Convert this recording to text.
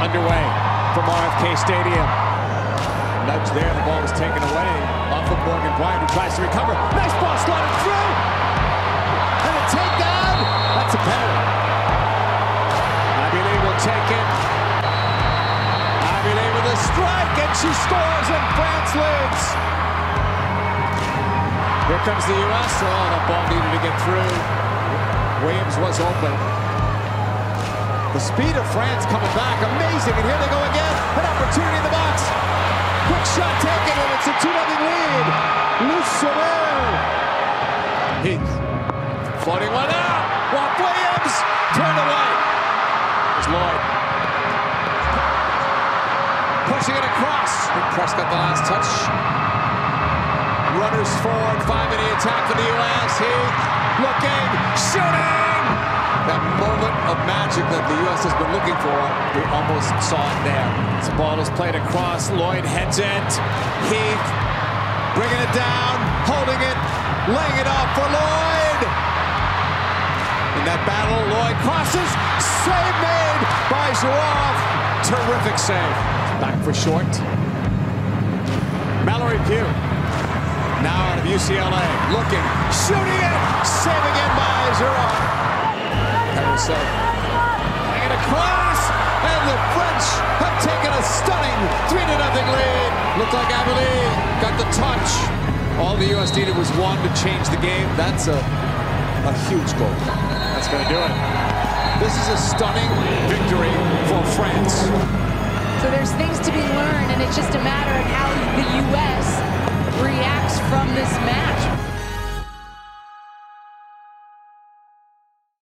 underway from RFK Stadium. Nudge there, the ball was taken away off of Morgan Bryant, who tries to recover. Nice ball slotted through! And a takedown! That's a penalty. Abile will take it. Abile with a strike, and she scores, and France leads. Here comes the U.S. Oh, the ball needed to get through. Williams was open. The speed of France coming back, amazing, and here they go again. An opportunity in the box. Quick shot taken, and it's a 2-0 lead. Lucero. Heath floating one out. Williams turned away. There's Lloyd. Pushing it across. Prescott the last touch. Runners forward, 5-minute attack for the U.S. Heath looking, shooting. That moment of magic that the U.S. has been looking for, we almost saw it there. This ball is played across. Lloyd heads it. Heath bringing it down, holding it, laying it off for Lloyd. In that battle, Lloyd crosses. Save made by Zouave. Terrific save. Back for short. Mallory Pugh. Now out of UCLA. Looking, shooting it. Save again by Zouave. So, laying it across, and the French have taken a stunning 3-0 lead. Looked like Abile got the touch. All the U.S. needed was one to change the game. That's a huge goal. That's going to do it. This is a stunning victory for France. So there's things to be learned, and it's just a matter of how the U.S. reacts from this match.